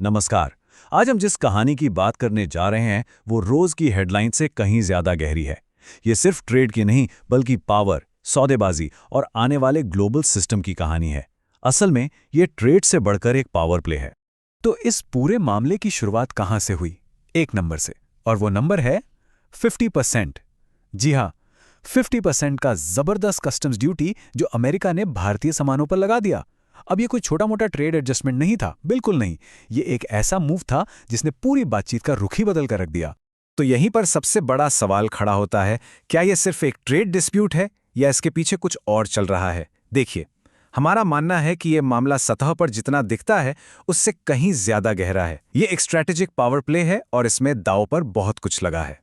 नमस्कार। आज हम जिस कहानी की बात करने जा रहे हैं वो रोज की हेडलाइन से कहीं ज्यादा गहरी है। ये सिर्फ ट्रेड की नहीं बल्कि पावर, सौदेबाजी और आने वाले ग्लोबल सिस्टम की कहानी है। असल में ये ट्रेड से बढ़कर एक पावर प्ले है। तो इस पूरे मामले की शुरुआत कहां से हुई? एक नंबर से, और वो नंबर है 50%। जी हां, 50% का जबरदस्त कस्टम्स ड्यूटी जो अमेरिका ने भारतीय सामानों पर लगा दिया। अब ये कोई छोटा मोटा ट्रेड एडजस्टमेंट नहीं था, बिल्कुल नहीं। ये एक ऐसा मूव था जिसने पूरी बातचीत का रुख ही बदल कर रख दिया। तो यहीं पर सबसे बड़ा सवाल खड़ा होता है, क्या यह सिर्फ एक ट्रेड डिस्प्यूट है या इसके पीछे कुछ और चल रहा है? देखिए, हमारा मानना है कि यह मामला सतह पर जितना दिखता है उससे कहीं ज्यादा गहरा है। ये एक स्ट्रैटेजिक पावर प्ले है और इसमें दांव पर बहुत कुछ लगा है।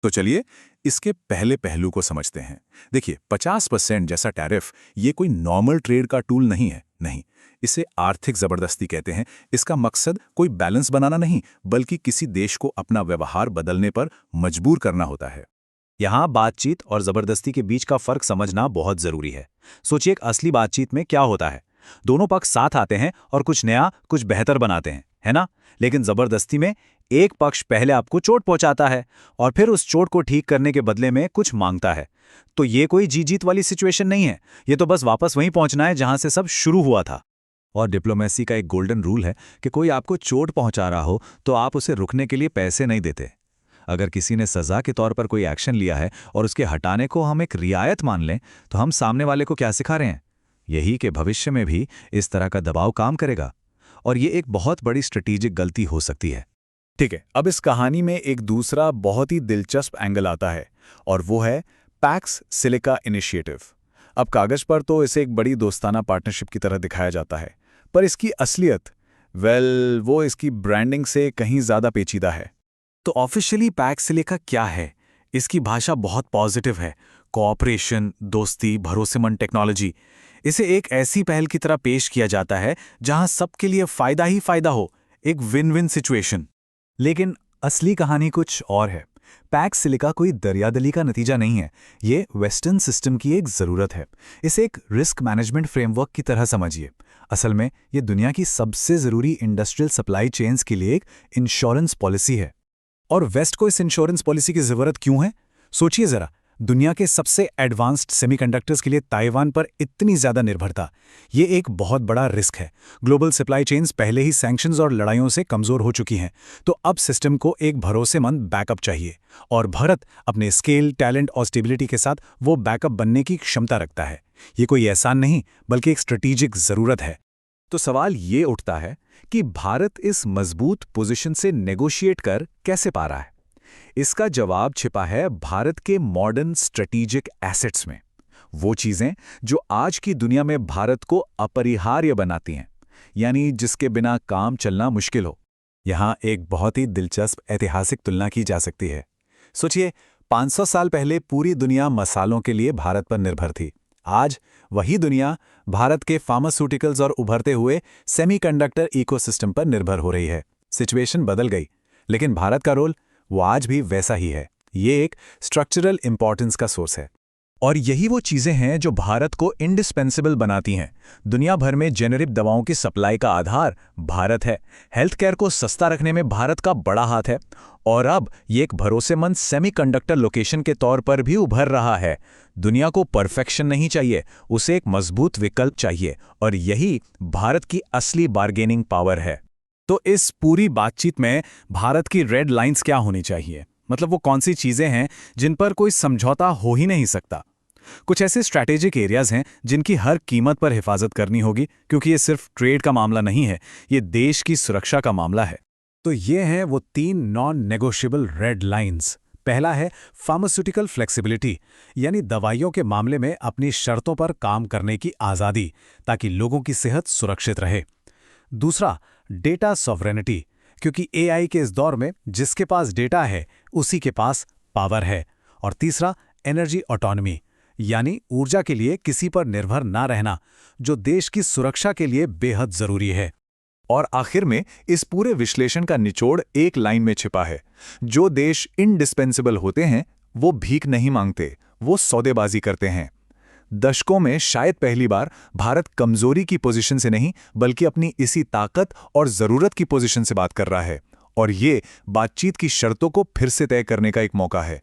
तो चलिए इसके पहले पहलू को समझते हैं। देखिए, 50% जैसा टैरिफ ये कोई नॉर्मल ट्रेड का टूल नहीं है। नहीं, इसे आर्थिक जबरदस्ती कहते हैं। इसका मकसद कोई बैलेंस बनाना नहीं, बल्कि किसी देश को अपना व्यवहार बदलने पर मजबूर करना होता है। यहाँ बातचीत और जबरदस्ती के बीच का फर्क समझना बहुत जरूरी है। सोचिए, एक असली बातचीत में क्या होता है? दोनों पक्ष साथ आते हैं और कुछ नया, कुछ बेहतर बनाते हैं, है ना? लेकिन जबरदस्ती में एक पक्ष पहले आपको चोट पहुंचाता है और फिर उस चोट को ठीक करने के बदले में कुछ मांगता है। तो ये कोई जी जीत वाली सिचुएशन नहीं है। ये तो बस वापस वहीं पहुंचना है जहां से सब शुरू हुआ था। और डिप्लोमेसी का एक गोल्डन रूल है कि कोई आपको चोट पहुंचा रहा हो तो आप उसे रुकने के लिए पैसे नहीं देते। अगर किसी ने सजा के तौर पर कोई एक्शन लिया है और उसके हटाने को हम एक रियायत मान लें, तो हम सामने वाले को क्या सिखा रहे हैं? यही कि भविष्य में भी इस तरह का दबाव काम करेगा। और ये एक बहुत बड़ी स्ट्रेटेजिक गलती हो सकती है। ठीक है, अब इस कहानी में एक दूसरा बहुत ही दिलचस्प एंगल आता है और वो है पैक्स सिलिका इनिशिएटिव। अब कागज पर तो इसे एक बड़ी दोस्ताना पार्टनरशिप की तरह दिखाया जाता है, पर इसकी असलियत, वो इसकी ब्रांडिंग से कहीं ज्यादा पेचीदा है। तो ऑफिशियली पैक्स सिलिका क्या है? इसकी भाषा बहुत पॉजिटिव है। कोऑपरेशन, दोस्ती, भरोसेमंद टेक्नोलॉजी। इसे एक ऐसी पहल की तरह पेश किया जाता है जहां सबके लिए फायदा ही फायदा हो, एक विन विन सिचुएशन। लेकिन असली कहानी कुछ और है। पैक्स सिलिका कोई दरियादली का नतीजा नहीं है। ये वेस्टर्न सिस्टम की एक ज़रूरत है। इसे एक रिस्क मैनेजमेंट फ्रेमवर्क की तरह समझिए। असल में ये दुनिया की सबसे ज़रूरी इंडस्ट्रियल सप्लाई चेन्स के लिए एक इंश्योरेंस पॉलिसी है। और वेस्ट को इस इंश्योरेंस पॉलिसी की ज़रूरत क्यों है? सोचिए ज़रा, दुनिया के सबसे एडवांस्ड सेमीकंडक्टर्स के लिए ताइवान पर इतनी ज़्यादा निर्भरता, ये एक बहुत बड़ा रिस्क है। ग्लोबल सप्लाई चेन्स पहले ही सैंक्शंस और लड़ाइयों से कमज़ोर हो चुकी हैं, तो अब सिस्टम को एक भरोसेमंद बैकअप चाहिए। और भारत अपने स्केल, टैलेंट और स्टेबिलिटी के साथ वो बैकअप बनने की क्षमता रखता है। ये कोई एहसान नहीं, बल्कि एक स्ट्रेटेजिक ज़रूरत है। तो सवाल ये उठता है कि भारत इस मजबूत पोजीशन से नेगोशिएट कर कैसे पा रहा है? इसका जवाब छिपा है भारत के मॉडर्न स्ट्रेटेजिक एसेट्स में। वो चीजें जो आज की दुनिया में भारत को अपरिहार्य बनाती हैं, यानी जिसके बिना काम चलना मुश्किल हो। यहां एक बहुत ही दिलचस्प ऐतिहासिक तुलना की जा सकती है। सोचिए, 500 साल पहले पूरी दुनिया मसालों के लिए भारत पर निर्भर थी। आज वही दुनिया भारत के फार्मास्यूटिकल्स और उभरते हुए सेमीकंडक्टर इकोसिस्टम पर निर्भर हो रही है। सिचुएशन बदल गई, लेकिन भारत का रोल वो आज भी वैसा ही है। ये एक स्ट्रक्चरल इंपॉर्टेंस का सोर्स है। और यही वो चीजें हैं जो भारत को इंडिस्पेंसिबल बनाती हैं। दुनिया भर में जेनेरिक दवाओं की सप्लाई का आधार भारत है। हेल्थ केयर को सस्ता रखने में भारत का बड़ा हाथ है। और अब ये एक भरोसेमंद सेमीकंडक्टर लोकेशन के तौर पर भी उभर रहा है। दुनिया को परफेक्शन नहीं चाहिए, उसे एक मजबूत विकल्प चाहिए, और यही भारत की असली बार्गेनिंग पावर है। तो इस पूरी बातचीत में भारत की रेड लाइंस क्या होनी चाहिए? मतलब वो कौन सी चीजें हैं जिन पर कोई समझौता हो ही नहीं सकता? कुछ ऐसे स्ट्रैटेजिक एरियाज हैं जिनकी हर कीमत पर हिफाजत करनी होगी, क्योंकि ये सिर्फ ट्रेड का मामला नहीं है, ये देश की सुरक्षा का मामला है। तो ये हैं वो 3 नॉन नेगोशिएबल रेड लाइंस। पहला है फार्मास्यूटिकल फ्लेक्सिबिलिटी, यानी दवाइयों के मामले में अपनी शर्तों पर काम करने की आज़ादी, ताकि लोगों की सेहत सुरक्षित रहे। दूसरा, डेटा सॉवरेनिटी, क्योंकि एआई के इस दौर में जिसके पास डेटा है उसी के पास पावर है। और तीसरा, एनर्जी ऑटोनॉमी, यानी ऊर्जा के लिए किसी पर निर्भर ना रहना, जो देश की सुरक्षा के लिए बेहद जरूरी है। और आखिर में इस पूरे विश्लेषण का निचोड़ एक लाइन में छिपा है। जो देश इंडिस्पेंसिबल होते हैं वो भीख नहीं मांगते, वो सौदेबाजी करते हैं। दशकों में शायद पहली बार भारत कमजोरी की पोजीशन से नहीं बल्कि अपनी इसी ताकत और जरूरत की पोजीशन से बात कर रहा है। और ये बातचीत की शर्तों को फिर से तय करने का एक मौका है।